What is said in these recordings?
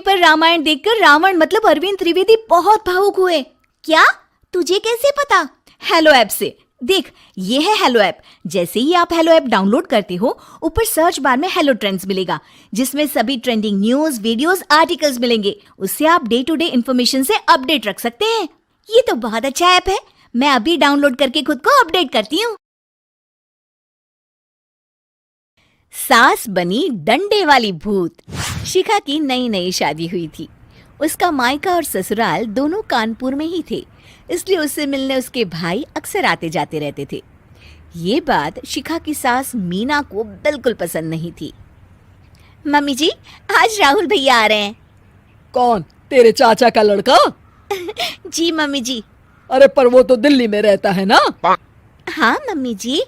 पर रामायण देखकर रावण मतलब अरविंद त्रिवेदी बहुत भावुक हुए। क्या? तुझे कैसे पता? हेलो ऐप से। देख, ये है हेलो ऐप। जैसे ही आप हेलो ऐप डाउनलोड करते हो, ऊपर सर्च बार में हेलो ट्रेंड्स मिलेगा, जिसमें सभी ट्रेंडिंग न्यूज, वीडियोस, आर्टिकल्स मिलेंगे। उससे आप डे टू डे इन्फॉर्मेशन से अपडेट रख सकते हैं। ये तो बहुत अच्छा ऐप है। मैं अभी डाउनलोड करके खुद को अपडेट करती हूँ। सास बनी डंडे वाली भूत। शिखा की नई नई शादी हुई थी। उसका मायका और ससुराल दोनों कानपुर में ही थे, इसलिए उससे मिलने उसके भाई अक्सर आते जाते रहते थे। ये बात शिखा की सास मीना को बिल्कुल पसंद नहीं थी। मम्मी जी, आज राहुल भैया आ रहे हैं। कौन? तेरे चाचा का लड़का? जी मम्मी जी। अरे पर वो तो दिल्ली में रहता है ना? हाँ मम्मी जी,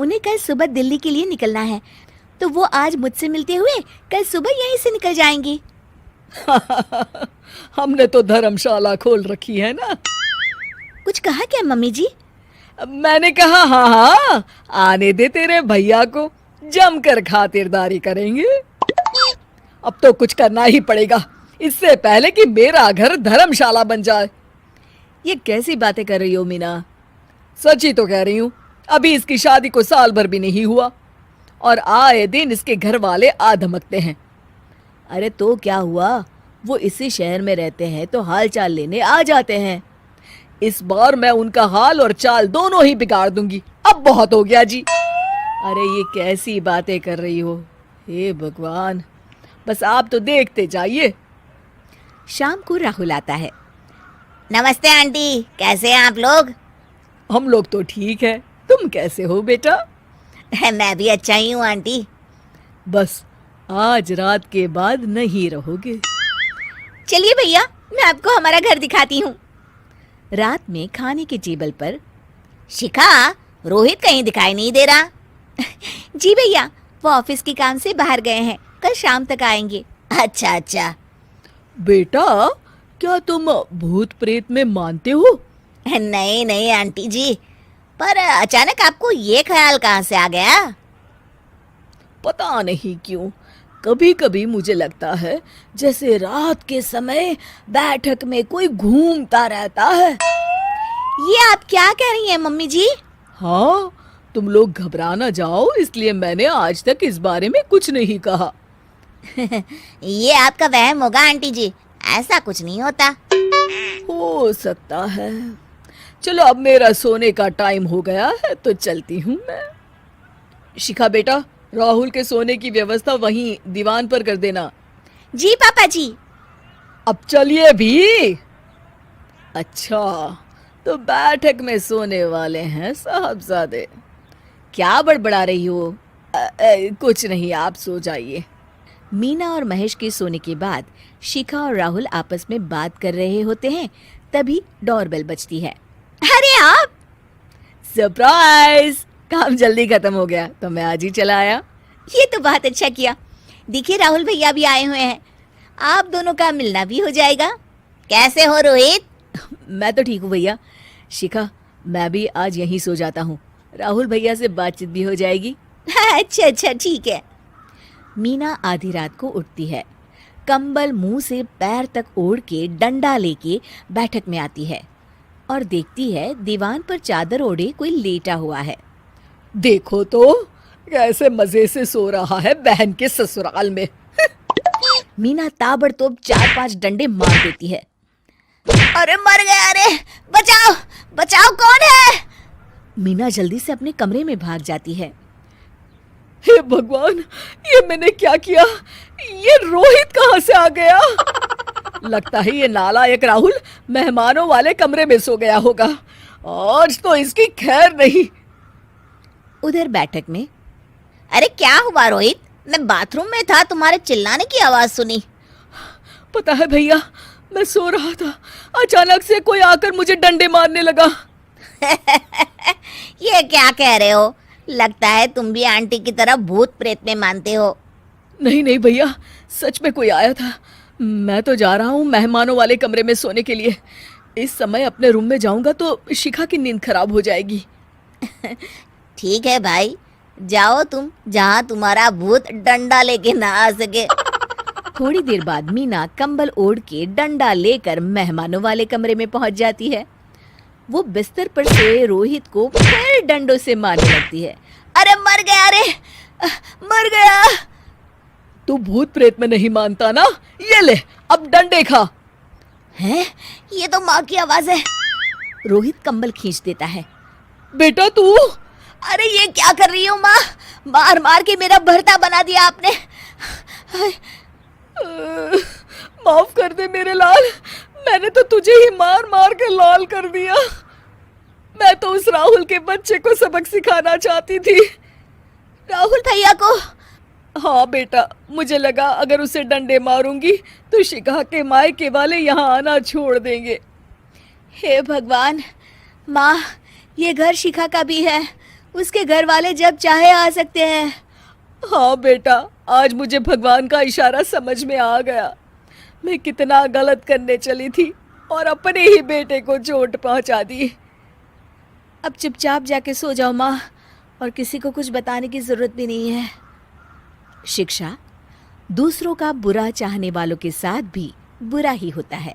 उन्हें कल सुबह दिल्ली के लिए निकलना है, तो वो आज मुझसे मिलते हुए कल सुबह यहीं से निकल जाएंगे। हमने तो धर्मशाला खोल रखी है ना। कुछ कहा क्या मम्मी जी? मैंने कहा हाँ हाँ, आने दे तेरे भैया को, जमकर खातिरदारी करेंगे। अब तो कुछ करना ही पड़ेगा, इससे पहले कि मेरा घर धर्मशाला बन जाए। ये कैसी बातें कर रही हो मीना? सच ही तो कह रही हूँ। अभी इसकी शादी को साल भर भी नहीं हुआ और आए दिन इसके घर वाले आ धमकते हैं। अरे तो क्या हुआ, वो इसी शहर में रहते हैं तो हाल चाल लेने आ जाते हैं। इस बार मैं उनका हाल और चाल दोनों ही बिगाड़ दूंगी। अब बहुत हो गया जी। अरे ये कैसी बातें कर रही हो? हे भगवान, बस आप तो देखते जाइए। शाम को राहुल आता है। नमस्ते आंटी, कैसे हैं आप लोग? हम लोग तो ठीक है, तुम कैसे हो बेटा? मैं भी अच्छा ही हूँ आंटी। बस आज रात के बाद नहीं रहोगे। चलिए भैया, मैं आपको हमारा घर दिखाती हूँ। रात में खाने के टेबल पर शिखा, रोहित कहीं दिखाई नहीं दे रहा। जी भैया, वो ऑफिस के काम से बाहर गए हैं, कल शाम तक आएंगे। अच्छा अच्छा। बेटा, क्या तुम भूत प्रेत में मानते हो? नहीं नहीं आंटी जी, पर अचानक आपको ये ख्याल कहाँ से आ गया? पता नहीं क्यों, कभी कभी मुझे लगता है जैसे रात के समय बैठक में कोई घूमता रहता है। ये आप क्या कह रही हैं मम्मी जी? हाँ, तुम लोग घबरा ना जाओ, इसलिए मैंने आज तक इस बारे में कुछ नहीं कहा। ये आपका वहम होगा आंटी जी, ऐसा कुछ नहीं होता। हो सकता है। चलो अब मेरा सोने का टाइम हो गया है तो चलती हूँ मैं। शिखा बेटा, राहुल के सोने की व्यवस्था वहीं दीवान पर कर देना। जी पापा जी। अब चलिए भी। अच्छा, तो बैठक में सोने वाले हैं साहबजादे। क्या बड़बड़ा रही हो? कुछ नहीं, आप सो जाइए। मीना और महेश के सोने के बाद शिखा और राहुल आपस में बात कर रहे होते हैं, तभी डोरबेल बजती है। अरे आप! सरप्राइज! काम जल्दी खत्म हो गया तो मैं आज ही चला आया। ये तो बहुत अच्छा किया। देखिए राहुल भैया भी आए हुए हैं, आप दोनों का मिलना भी हो जाएगा। कैसे हो रोहित? मैं तो ठीक हूँ भैया। शिखा, मैं भी आज यहीं सो जाता हूँ, राहुल भैया से बातचीत भी हो जाएगी। अच्छा अच्छा, ठीक है। मीना आधी रात को उठती है, कंबल मुंह से पैर तक ओढ़ के डंडा लेके बैठक में आती है और देखती है दीवान पर चादर ओढ़े कोई लेटा हुआ है। देखो तो कैसे मजे से सो रहा है बहन के ससुराल में। मीना ताबड़तोड़ 4-5 डंडे मार देती है। अरे मर गया! अरे बचाओ बचाओ, कौन है? मीना जल्दी से अपने कमरे में भाग जाती है। हे भगवान, ये मैंने क्या किया? ये रोहित कहाँ से आ गया? लगता है ये नालायक राहुल मेहमानों वाले कमरे में सो गया होगा। आज तो इसकी खैर नहीं। उधर बैठक में, अरे क्या हुआ रोहित? मैं बाथरूम में था, तुम्हारे चिल्लाने की आवाज सुनी। पता है भैया, मैं सो रहा था, अचानक से कोई आकर मुझे डंडे मारने लगा। ये क्या कह रहे हो? लगता है तुम भी आंटी की तरह भूत प्रेत में मानते हो। नहीं नहीं भैया, सच में कोई आया था। मैं तो जा रहा हूँ मेहमानों वाले कमरे में सोने के लिए। इस समय अपने रूम में जाऊंगा तो शिखा की नींद खराब हो जाएगी। ठीक है भाई, जाओ तुम, जहाँ तुम्हारा भूत डंडा लेके ना आ सके। थोड़ी देर बाद मीना कंबल ओढ़ के डंडा लेकर मेहमानों वाले कमरे में पहुंच जाती है। वो बिस्तर पर सोए रोहित को फिर डंडों से मारने लगती है। अरे मर गया रे, मर गया। तू भूत प्रेत में नहीं मानता ना, ये ले अब डंडे खा। हैं? ये तो माँ की आवाज है। रोहित कंबल खींच देता है। बेटा तू, अरे ये क्या कर रही हो माँ? मार मार के मेरा भरता बना दिया आपने। माफ कर दे मेरे लाल, मैंने तो तुझे ही मार मार कर लाल कर दिया। मैं तो उस राहुल के बच्चे को सबक सिखाना चाहती थी। राहुल भैया को? हाँ बेटा, मुझे लगा अगर उसे डंडे मारूंगी तो शिखा के मायके वाले यहाँ आना छोड़ देंगे। हे भगवान, माँ ये घर शिखा का भी है, उसके घर वाले जब चाहे आ सकते हैं। हाँ बेटा, आज मुझे भगवान का इशारा समझ में आ गया। मैं कितना गलत करने चली थी और अपने ही बेटे को चोट पहुंचा दी। अब चुपचाप जाके सो जाओ माँ, और किसी को कुछ बताने की जरूरत भी नहीं है। शिक्षा दूसरों का बुरा चाहने वालों के साथ भी बुरा ही होता है।